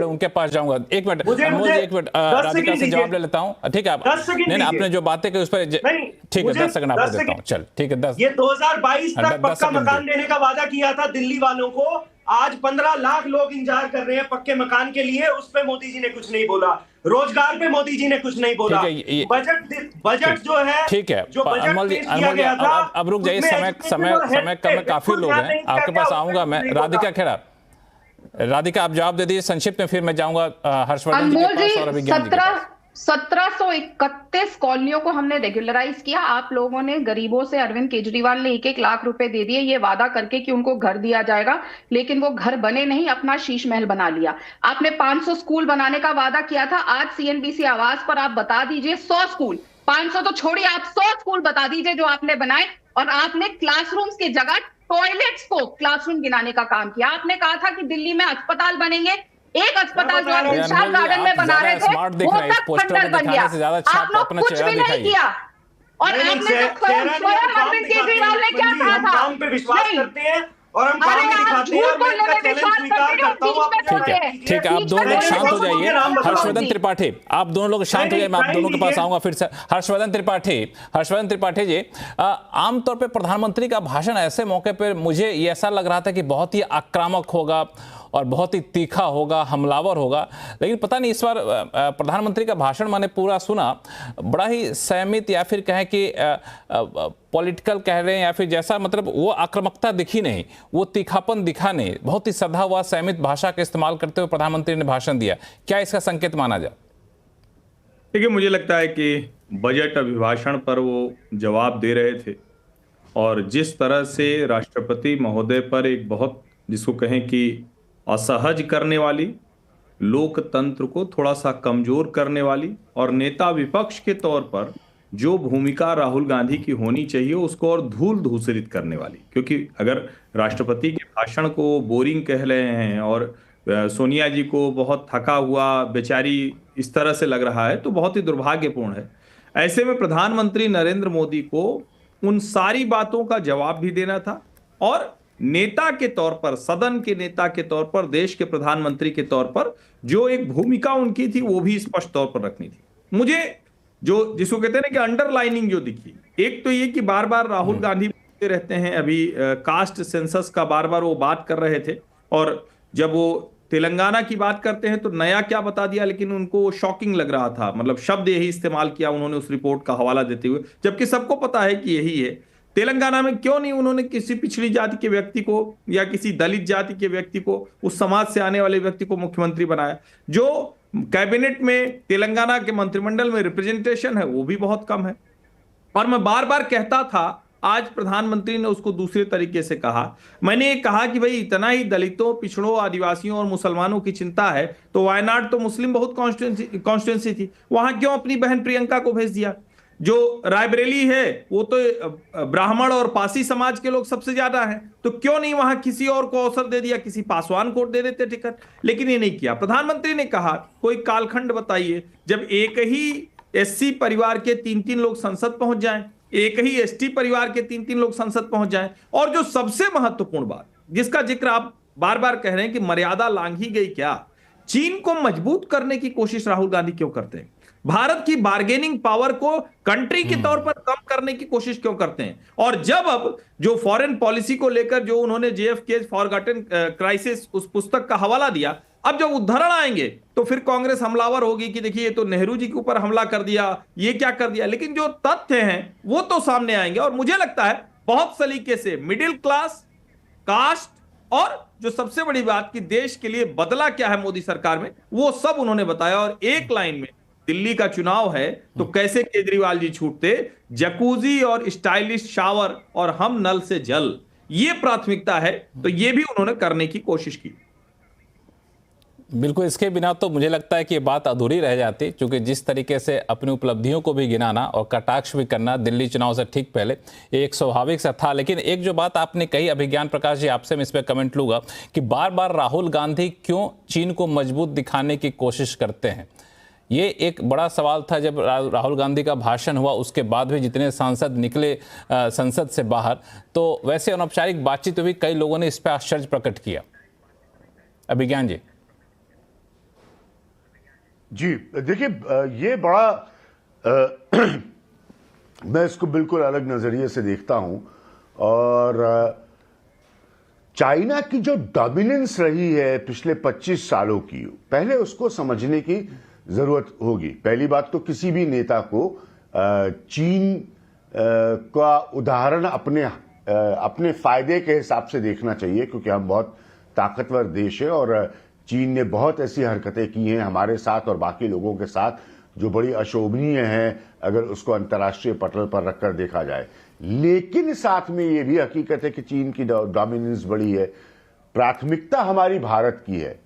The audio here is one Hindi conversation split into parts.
उनके पास जाऊंगा। एक मिनट मुझे एक मिनट राधिका से जवाब ले लेता हूं। ठीक है, आप नहीं आपने जो बातें की उस पर ठीक है 10 सेकंड आपको देता हूं। चल ठीक है 10। ये 2022 तक पक्का मकान देने का वादा किया था दिल्ली वालों को। आज 15 लाख लोग इंतजार कर रहे हैं पक्के मकान के लिए। उस पे मोदी जी ने कुछ नहीं बोला। रोजगार पे मोदी जी ने कुछ नहीं बोला। बजट जो है, ठीक है, जो बजट पेश किया गया था, अब रुक जाइए, समय कम है, काफी लोग हैं, आपके पास आऊंगा मैं। राधिका खेड़ा, राधिका आप जवाब दे दीजिए संक्षिप्त में, फिर मैं जाऊंगा हर्षवर्धन जी के पास और अभिज्ञान जी के पास। 1731 कॉलोनियों को हमने रेगुलराइज किया। आप लोगों ने गरीबों से, अरविंद केजरीवाल ने 1-1 लाख रुपए दे दिए ये वादा करके कि उनको घर दिया जाएगा, लेकिन वो घर बने नहीं, अपना शीश महल बना लिया। आपने 500 स्कूल बनाने का वादा किया था। आज सीएनबीसी आवाज पर आप बता दीजिए 100 स्कूल, 500 तो छोड़िए, आप 100 स्कूल बता दीजिए जो आपने बनाए। और आपने क्लासरूम्स की जगह टॉयलेट्स को क्लासरूम गिनाने का काम किया। आपने कहा था कि दिल्ली में अस्पताल बनेंगे। एक अस्पताल जो आप दिलशाद गार्डन में बना रहे थे वो तक खंडर बन गया। आप लोग कुछ भी नहीं किया। और आपने स्वयं अरविंद केजरीवाल ने क्या कहा था, काम पे विश्वास करते हैं और हम काम दिखाते हैं। मैं इनका चैलेंज स्वीकार करता हूं। ठीक है, आप दोनों लोग शांत हो जाइए। हर्षवर्धन त्रिपाठी, आप दोनों लोग शांत हो जाइए, मैं आप दोनों के पास आऊंगा फिर से। हर्षवर्धन त्रिपाठी जी, आमतौर पे प्रधानमंत्री का भाषण ऐसे मौके पर मुझे ये ऐसा लग रहा था कि बहुत ही आक्रामक होगा और बहुत ही तीखा होगा, हमलावर होगा, लेकिन पता नहीं इस बार प्रधानमंत्री का भाषण मैंने पूरा सुना, बड़ा ही संयमित, या फिर कहें कि पॉलिटिकल कह रहे हैं, या फिर जैसा, मतलब वो आक्रामकता दिखी नहीं, वो तीखापन दिखा नहीं, बहुत ही सधा हुआ संयमित भाषा का इस्तेमाल करते हुए प्रधानमंत्री ने भाषण दिया। क्या इसका संकेत माना जाए? देखिए, मुझे लगता है कि बजट अभिभाषण पर वो जवाब दे रहे थे, और जिस तरह से राष्ट्रपति महोदय पर एक बहुत, जिसको कहें कि असहज करने वाली, लोकतंत्र को थोड़ा सा कमजोर करने वाली, और नेता विपक्ष के तौर पर जो भूमिका राहुल गांधी की होनी चाहिए उसको और धूल धूसरित करने वाली। क्योंकि अगर राष्ट्रपति के भाषण को बोरिंग कह रहे हैं और सोनिया जी को बहुत थका हुआ बेचारी इस तरह से लग रहा है, तो बहुत ही दुर्भाग्यपूर्ण है। ऐसे में प्रधानमंत्री नरेंद्र मोदी को उन सारी बातों का जवाब भी देना था, और नेता के तौर पर, सदन के नेता के तौर पर, देश के प्रधानमंत्री के तौर पर जो एक भूमिका उनकी थी वो भी स्पष्ट तौर पर रखनी थी। मुझे जो, जिसको कहते हैं ना कि अंडरलाइनिंग जो दिखी, एक तो ये कि बार बार राहुल गांधी बोलते रहते हैं, अभी कास्ट सेंसस का बार बार वो बात कर रहे थे, और जब वो तेलंगाना की बात करते हैं तो नया क्या बता दिया, लेकिन उनको शॉकिंग लग रहा था, मतलब शब्द यही इस्तेमाल किया उन्होंने उस रिपोर्ट का हवाला देते हुए, जबकि सबको पता है कि यही है। तेलंगाना में क्यों नहीं उन्होंने किसी पिछड़ी जाति के व्यक्ति को या किसी दलित जाति के व्यक्ति को, उस समाज से आने वाले व्यक्ति को मुख्यमंत्री बनाया? जो कैबिनेट में, तेलंगाना के मंत्रिमंडल में रिप्रेजेंटेशन है वो भी बहुत कम है। और मैं बार बार कहता था, आज प्रधानमंत्री ने उसको दूसरे तरीके से कहा। मैंने कहा कि भाई इतना ही दलितों, पिछड़ों, आदिवासियों और मुसलमानों की चिंता है तो वायनाड तो मुस्लिम बहुत कॉन्स्टिट्यूंसी थी, वहां क्यों अपनी बहन प्रियंका को भेज दिया? जो रायबरेली है वो तो ब्राह्मण और पासी समाज के लोग सबसे ज्यादा हैं, तो क्यों नहीं वहां किसी और को अवसर दे दिया, किसी पासवान को दे देते टिकट? लेकिन ये नहीं किया। प्रधानमंत्री ने कहा कोई कालखंड बताइए जब एक ही एससी परिवार के 3-3 लोग संसद पहुंच जाएं, एक ही एसटी परिवार के 3-3 लोग संसद पहुंच जाएं, और जो सबसे महत्वपूर्ण बात जिसका जिक्र आप बार बार कह रहे हैं कि मर्यादा लांघी गई क्या, चीन को मजबूत करने की कोशिश राहुल गांधी क्यों करते हैं? भारत की बार्गेनिंग पावर को कंट्री के तौर पर कम करने की कोशिश क्यों करते हैं? और जब अब जो फॉरेन पॉलिसी को लेकर जो उन्होंने JFK फॉरगॉटन क्राइसिस उस पुस्तक का हवाला दिया, अब जब उदाहरण आएंगे तो फिर कांग्रेस हमलावर होगी कि देखिए ये तो नेहरू जी के ऊपर हमला कर दिया, ये क्या कर दिया। लेकिन जो तथ्य हैं वो तो सामने आएंगे, और मुझे लगता है बहुत सलीके से मिडिल क्लास, कास्ट, और जो सबसे बड़ी बात कि देश के लिए बदला क्या है मोदी सरकार में, वो सब उन्होंने बताया। और एक लाइन में, दिल्ली का चुनाव है तो कैसे केजरीवाल जी छूटते, जकूजी और स्टाइलिश शावर और हम नल से जल, ये प्राथमिकता है, तो ये भी उन्होंने करने की कोशिश की। बिल्कुल, इसके बिना तो मुझे लगता है कि ये बात अधूरी रह जाती, क्योंकि जिस तरीके से अपनी उपलब्धियों को भी गिनाना और कटाक्ष भी करना दिल्ली चुनाव से ठीक पहले, ये एक स्वाभाविक सा था। लेकिन एक जो बात आपने कही, अभिज्ञान प्रकाश जी आपसे मैं इस पर कमेंट लूंगा कि बार बार राहुल गांधी क्यों चीन को मजबूत दिखाने की कोशिश करते हैं, ये एक बड़ा सवाल था। जब राहुल गांधी का भाषण हुआ उसके बाद भी जितने सांसद निकले संसद से बाहर, तो वैसे अनौपचारिक बातचीत हुई, कई लोगों ने इस पर आश्चर्य प्रकट किया। अभिज्ञान जी। जी देखिए, ये बड़ा मैं इसको बिल्कुल अलग नजरिए से देखता हूं। और चाइना की जो डोमिनेंस रही है पिछले 25 सालों की, पहले उसको समझने की जरूरत होगी। पहली बात तो किसी भी नेता को चीन का उदाहरण अपने फायदे के हिसाब से देखना चाहिए, क्योंकि हम बहुत ताकतवर देश है और चीन ने बहुत ऐसी हरकतें की हैं हमारे साथ और बाकी लोगों के साथ जो बड़ी अशोभनीय हैं अगर उसको अंतर्राष्ट्रीय पटल पर रखकर देखा जाए। लेकिन साथ में ये भी हकीकत है कि चीन की डोमिनेंस बड़ी है। प्राथमिकता हमारी भारत की है।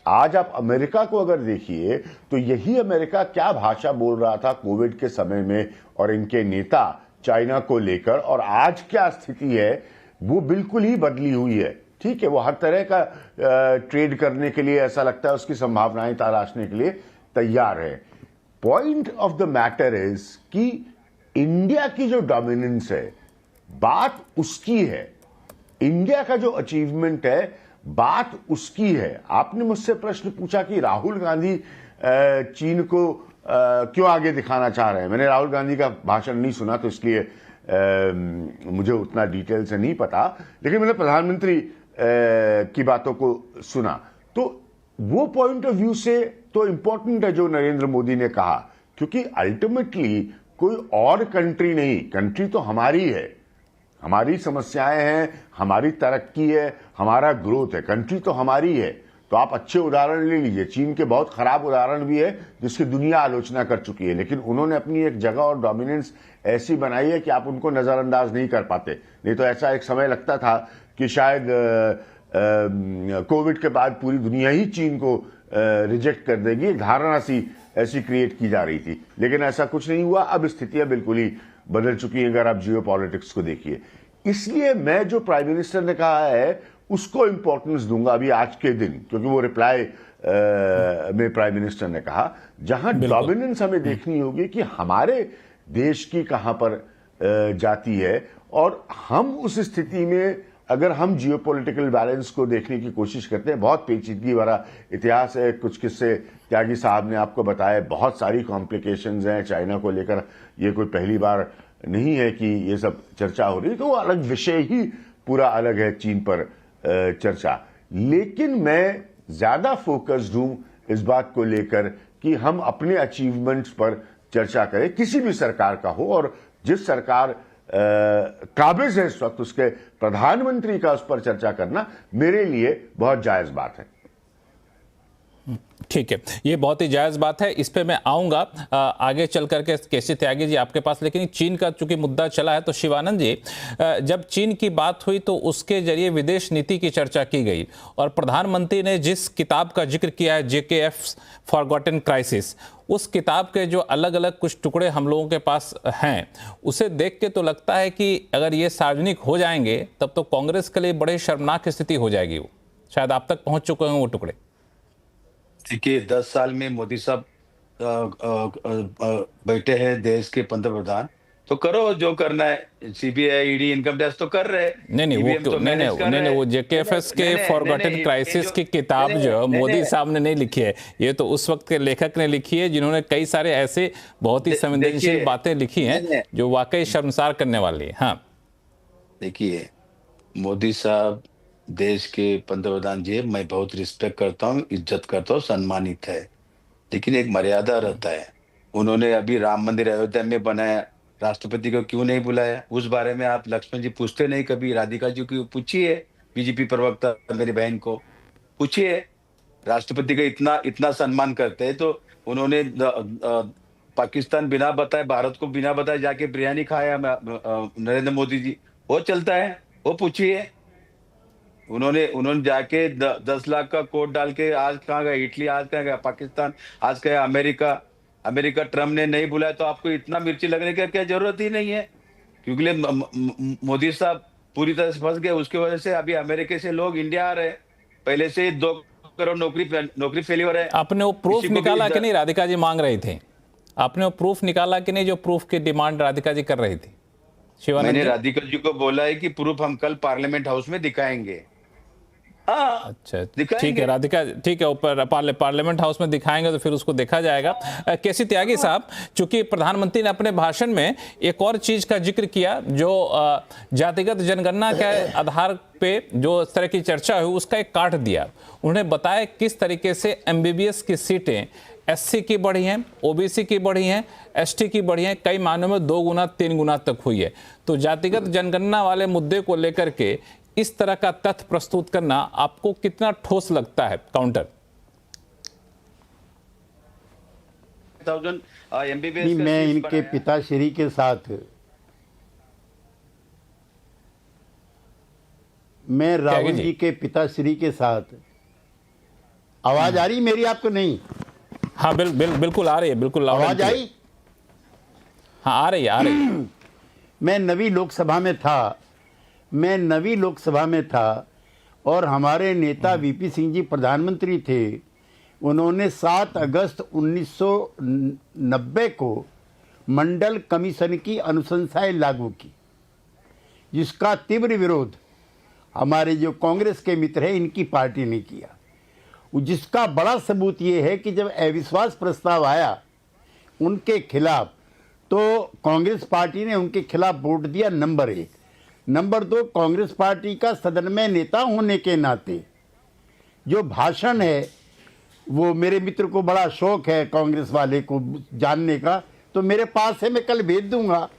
आज आप अमेरिका को अगर देखिए तो यही अमेरिका क्या भाषा बोल रहा था कोविड के समय में और इनके नेता चाइना को लेकर, और आज क्या स्थिति है वो बिल्कुल ही बदली हुई है। ठीक है, वो हर तरह का ट्रेड करने के लिए, ऐसा लगता है उसकी संभावनाएं तलाशने के लिए तैयार है। Point of the matter is कि इंडिया की जो डोमिनेंस है बात उसकी है, इंडिया का जो अचीवमेंट है बात उसकी है। आपने मुझसे प्रश्न पूछा कि राहुल गांधी चीन को क्यों आगे दिखाना चाह रहे हैं। मैंने राहुल गांधी का भाषण नहीं सुना तो इसलिए मुझे उतना डिटेल से नहीं पता, लेकिन मैंने प्रधानमंत्री की बातों को सुना। तो वो पॉइंट ऑफ व्यू से तो इंपॉर्टेंट है जो नरेंद्र मोदी ने कहा, क्योंकि अल्टीमेटली कोई और कंट्री नहीं, कंट्री तो हमारी है, हमारी समस्याएं हैं, हमारी तरक्की है, हमारा ग्रोथ है, कंट्री तो हमारी है। तो आप अच्छे उदाहरण ले लीजिए, चीन के बहुत खराब उदाहरण भी है जिसकी दुनिया आलोचना कर चुकी है, लेकिन उन्होंने अपनी एक जगह और डोमिनेंस ऐसी बनाई है कि आप उनको नजरअंदाज नहीं कर पाते। नहीं तो ऐसा एक समय लगता था कि शायद कोविड के बाद पूरी दुनिया ही चीन को रिजेक्ट कर देगी, धारणा सी ऐसी क्रिएट की जा रही थी, लेकिन ऐसा कुछ नहीं हुआ। अब स्थितियां बिल्कुल ही बदल चुकी हैं अगर आप जियो पॉलिटिक्स को देखिए। इसलिए मैं जो प्राइम मिनिस्टर ने कहा है उसको इंपॉर्टेंस दूंगा अभी आज के दिन, क्योंकि वो रिप्लाई में प्राइम मिनिस्टर ने कहा जहां डोमिनेंस हमें देखनी होगी कि हमारे देश की कहां पर जाती है, और हम उस स्थिति में अगर हम जियोपॉलिटिकल बैलेंस को देखने की कोशिश करते हैं। बहुत पेचीदगी भरा इतिहास है, कुछ किस्से त्यागी साहब ने आपको बताया, बहुत सारी कॉम्प्लिकेशंस हैं चाइना को लेकर। ये कोई पहली बार नहीं है कि ये सब चर्चा हो रही है, तो वो अलग विषय ही पूरा अलग है चीन पर चर्चा। लेकिन मैं ज्यादा फोकस्ड हूं इस बात को लेकर कि हम अपने अचीवमेंट्स पर चर्चा करें, किसी भी सरकार का हो, और जिस सरकार काबिज है इस वक्त उसके प्रधानमंत्री का उस पर चर्चा करना मेरे लिए बहुत जायज बात है। ठीक है, ये बहुत ही जायज़ बात है, इस पे मैं आऊँगा आगे चल करके केसी त्यागी जी आपके पास। लेकिन चीन का चूंकि मुद्दा चला है तो शिवानंद जी, जब चीन की बात हुई तो उसके जरिए विदेश नीति की चर्चा की गई, और प्रधानमंत्री ने जिस किताब का जिक्र किया है JKF फॉरगॉटन क्राइसिस, उस किताब के जो अलग अलग कुछ टुकड़े हम लोगों के पास हैं, उसे देख के तो लगता है कि अगर ये सार्वजनिक हो जाएंगे तब तो कांग्रेस के लिए बड़े शर्मनाक स्थिति हो जाएगी। वो शायद आप तक पहुंच चुके हैं वो टुकड़े। देखिए 10 साल में मोदी साहब बैठे हैं देश के पंतप्रधान, तो करो जो करना है। CBI ED इनकम टैक्स तो कर रहे। नहीं वो JKFS के फॉरगॉटन क्राइसिस की किताब जो मोदी साहब ने नहीं लिखी है, ये तो उस वक्त के लेखक ने लिखी है जिन्होंने कई सारे ऐसे बहुत ही संवेदनशील बातें लिखी हैं जो वाकई शर्मसार करने वाली है। हाँ देखिए, मोदी साहब देश के पंतप्रधान जी, मैं बहुत रिस्पेक्ट करता हूँ, इज्जत करता हूँ, सम्मानित है, लेकिन एक मर्यादा रहता है। उन्होंने अभी राम मंदिर अयोध्या में बनाया, राष्ट्रपति को क्यों नहीं बुलाया? उस बारे में आप लक्ष्मण जी पूछते नहीं कभी? राधिका जी को पूछिए, बीजेपी प्रवक्ता मेरी बहन को पूछिए। राष्ट्रपति का इतना इतना सम्मान करते हैं तो उन्होंने पाकिस्तान बिना बताए, भारत को बिना बताए जाके बिरयानी खाया नरेंद्र मोदी जी, वो चलता है, वो पूछिए। उन्होंने जाके 10 लाख का कोट डाल के आज कहाँ गया इटली, आज कहाँ गया पाकिस्तान, आज गया अमेरिका ट्रम्प ने नहीं बुलाया, तो आपको इतना मिर्ची लगने की क्या जरूरत ही नहीं है, क्योंकि मोदी साहब पूरी तरह से फंस गए। उसकी वजह से अभी अमेरिका से लोग इंडिया आ रहे हैं, पहले से 2 करोड़ नौकरी फेल्योर है। आपने वो प्रूफ निकाला कि नहीं? राधिका जी मांग रही थी, आपने वो प्रूफ निकाला कि नहीं जो प्रूफ की डिमांड राधिका जी कर रही थी? मैंने राधिका जी को बोला है कि प्रूफ हम कल पार्लियामेंट हाउस में दिखाएंगे। हाँ अच्छा ठीक दिखाएंगे। है राधिका, ठीक है, ऊपर पार्लियामेंट हाउस में दिखाएंगे तो फिर उसको देखा जाएगा। केसी त्यागी साहब, चूंकि प्रधानमंत्री ने अपने भाषण में एक और चीज का जिक्र किया जो जातिगत जनगणना के आधार पे जो इस तरह की चर्चा हुई उसका एक काट दिया। उन्होंने बताया किस तरीके से एमबीबीएस की सीटें एससी की बढ़ी हैं, ओबीसी की बढ़ी हैं, एसटी की बढ़ी हैं, कई मायनों में 2 गुना 3 गुना तक हुई है। तो जातिगत जनगणना वाले मुद्दे को लेकर के इस तरह का तथ्य प्रस्तुत करना आपको कितना ठोस लगता है? काउंटर। मैं इनके पिताश्री के साथ, मैं राहुल जी के पिताश्री के साथ, आवाज आ रही मेरी आपको? नहीं, हाँ बिल्कुल आ रही है, बिल्कुल आवाज आई? हाँ आ रही है। मैं नवी लोकसभा में था और हमारे नेता वीपी सिंह जी प्रधानमंत्री थे। उन्होंने 7 अगस्त 1990 को मंडल कमीशन की अनुशंसाएं लागू की, जिसका तीव्र विरोध हमारे जो कांग्रेस के मित्र हैं इनकी पार्टी ने किया। जिसका बड़ा सबूत ये है कि जब अविश्वास प्रस्ताव आया उनके खिलाफ, तो कांग्रेस पार्टी ने उनके खिलाफ वोट दिया, नंबर 1। नंबर 2, कांग्रेस पार्टी का सदन में नेता होने के नाते जो भाषण है, वो मेरे मित्र को बड़ा शौक है कांग्रेस वाले को जानने का, तो मेरे पास है, मैं कल भेज दूंगा।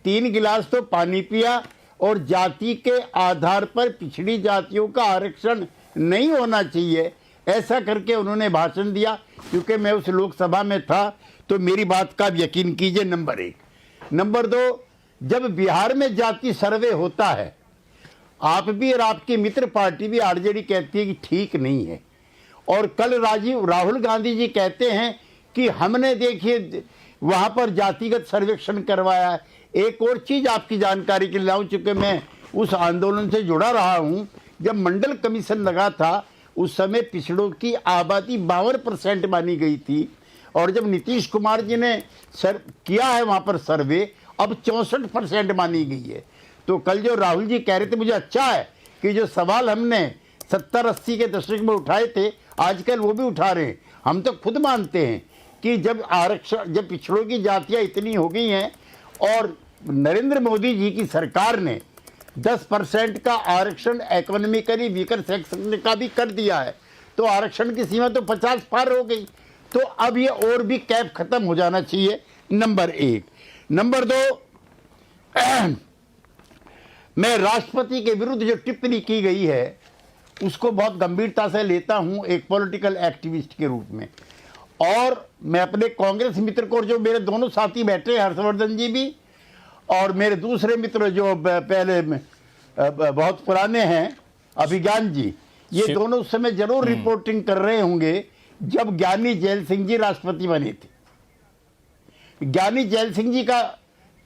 3 गिलास तो पानी पिया और जाति के आधार पर पिछड़ी जातियों का आरक्षण नहीं होना चाहिए, ऐसा करके उन्होंने भाषण दिया। क्योंकि मैं उस लोकसभा में था तो मेरी बात का यकीन कीजिए, नंबर 1। नंबर 2, जब बिहार में जाति सर्वे होता है, आप भी और आपकी मित्र पार्टी भी आरजेडी कहती है कि ठीक नहीं है, और कल राहुल गांधी जी कहते हैं कि हमने देखिए वहां पर जातिगत सर्वेक्षण करवाया है। एक और चीज आपकी जानकारी के लिए लाऊं, चूंकि मैं उस आंदोलन से जुड़ा रहा हूं, जब मंडल कमीशन लगा था उस समय पिछड़ों की आबादी 52% मानी गई थी, और जब नीतीश कुमार जी ने किया है वहां पर सर्वे, अब 64% मानी गई है। तो कल जो राहुल जी कह रहे थे, मुझे अच्छा है कि जो सवाल हमने 70-80 के दशक में उठाए थे, आजकल वो भी उठा रहे हैं। हम तो खुद मानते हैं कि जब आरक्षण, जब पिछड़ों की जातियां इतनी हो गई हैं और नरेंद्र मोदी जी की सरकार ने 10% का आरक्षण इकोनॉमिकली वीकर सेक्शन का भी कर दिया है, तो आरक्षण की सीमा तो 50 पार हो गई। तो अब ये और भी कैप खत्म हो जाना चाहिए, नंबर 1। नंबर 2, मैं राष्ट्रपति के विरुद्ध जो टिप्पणी की गई है उसको बहुत गंभीरता से लेता हूं एक पॉलिटिकल एक्टिविस्ट के रूप में, और मैं अपने कांग्रेस मित्र को, जो मेरे दोनों साथी बैठे हैं, हर्षवर्धन जी भी और मेरे दूसरे मित्र जो पहले बहुत पुराने हैं, अभिज्ञान जी, ये दोनों उस समय जरूर रिपोर्टिंग कर रहे होंगे जब ज्ञानी जैल सिंह जी राष्ट्रपति बने थे। ज्ञानी जैल सिंह जी का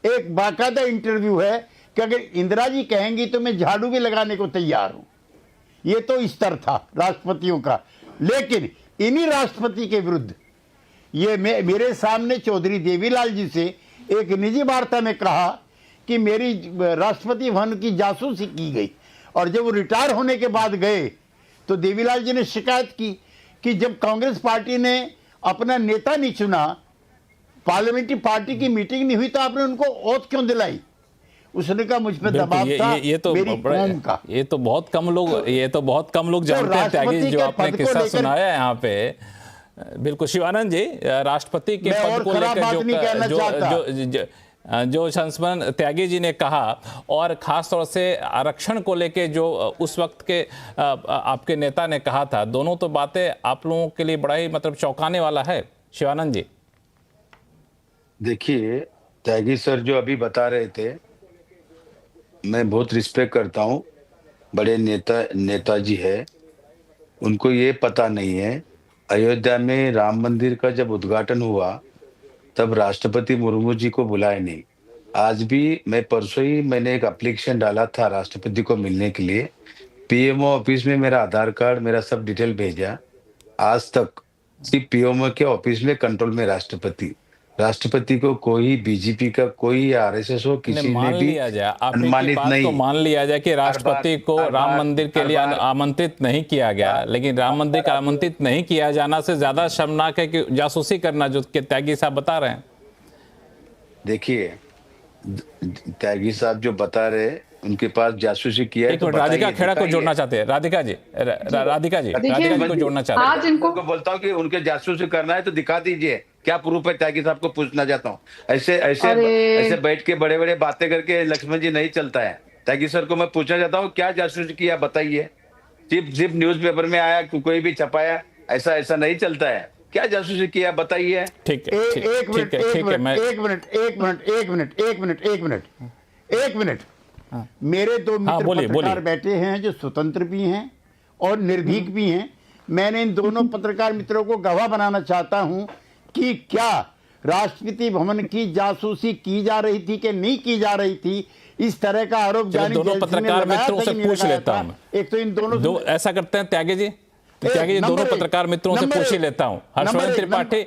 एक बाकायदा इंटरव्यू है कि अगर इंदिरा जी कहेंगी तो मैं झाड़ू भी लगाने को तैयार हूं। ये तो स्तर था राष्ट्रपतियों का। लेकिन इन्हीं राष्ट्रपति के विरुद्ध ये मेरे सामने चौधरी देवीलाल जी से एक निजी वार्ता में कहा कि मेरी राष्ट्रपति भवन की जासूसी की गई, और जब वो रिटायर होने के बाद गए तो देवीलाल जी ने शिकायत की कि जब कांग्रेस पार्टी ने अपना नेता नहीं चुना, पार्लियामेंट्री पार्टी की मीटिंग नहीं हुई, तो आपने उनको ओथ क्यों दिलाई? उसने कहा मुझ पर दबाव था ये तो मेरी कौम का। ये तो बहुत कम लोग जानते हैं त्यागी, जो आपने किस्सा सुनाया है यहाँ पे। बिल्कुल शिवानंद जी, राष्ट्रपति के पद को लेकर जो संस्मरण त्यागी जी ने कहा, और खास तौर से आरक्षण को लेके जो उस वक्त के आपके नेता ने कहा था, दोनों तो बातें आप लोगों के लिए बड़ा ही मतलब चौंकाने वाला है। शिवानंद जी देखिए, त्यागी सर जो अभी बता रहे थे, मैं बहुत रिस्पेक्ट करता हूँ, बड़े नेताजी है, उनको ये पता नहीं है अयोध्या में राम मंदिर का जब उद्घाटन हुआ तब राष्ट्रपति मुर्मू जी को बुलाए नहीं। आज भी मैं परसों ही मैंने एक एप्लीकेशन डाला था राष्ट्रपति को मिलने के लिए, पीएमओ ऑफिस में मेरा आधार कार्ड, मेरा सब डिटेल भेजा, आज तक सिर्फ पीएमओ के ऑफिस में कंट्रोल में राष्ट्रपति। राष्ट्रपति को कोई बीजेपी का कोई आरएसएस हो किसी ने मान भी लिया जाए, आपकी अनुमानित बात नहीं को मान लिया जाए कि राष्ट्रपति को राम मंदिर के लिए आमंत्रित नहीं किया गया, लेकिन राम मंदिर का आमंत्रित नहीं किया जाना से ज्यादा शर्मनाक है कि जासूसी करना, जो कि त्यागी साहब बता रहे हैं। देखिए, त्यागी साहब जो बता रहे उनके पास जासूसी किया है एक मिनट, राधिका खेड़ा को जोड़ना चाहते हैं। राधिका जी राधिका जी को जोड़ना चाहते हैं। आज इनको बोलता हूँ कि उनके जासूसी करना है तो दिखा दीजिए, क्या प्रूफ है। त्यागी साहब को पूछना चाहता हूँ। ऐसे बैठ के बड़े बड़े बातें करके लक्ष्मण जी नहीं चलता है। त्यागी सर को मैं पूछना चाहता हूँ, क्या जासूसी किया बताइए। सिर्फ न्यूज़पेपर में आया, कोई भी छपाया, ऐसा नहीं चलता है। क्या जासूसी किया बताइए। ठीक है, एक मिनट। मेरे दो मित्र पत्रकार बैठे हैं जो स्वतंत्र भी हैं और निर्भीक भी हैं। मैंने इन दोनों पत्रकार मित्रों को गवाह बनाना चाहता हूं कि क्या राष्ट्रपति भवन की जासूसी की जा रही थी कि नहीं की जा रही थी। इस तरह का आरोप दोनों पत्रकार मित्रों से पूछ लेता हूं। एक तो इन दोनों ऐसा करते हैं त्यागी जी, त्यागी जी दोनों पत्रकार मित्रों से पूछ ही लेता हूं। हर्षवर्धन त्रिपाठी,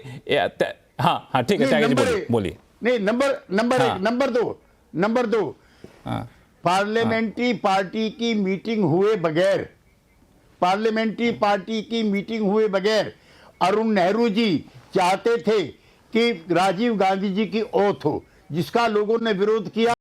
हाँ ठीक है त्यागी जी बोलिए। नहीं, नंबर दो पार्लियामेंट्री पार्टी की मीटिंग हुए बगैर अरुण नेहरू जी चाहते थे कि राजीव गांधी जी की ओथ हो, जिसका लोगों ने विरोध किया।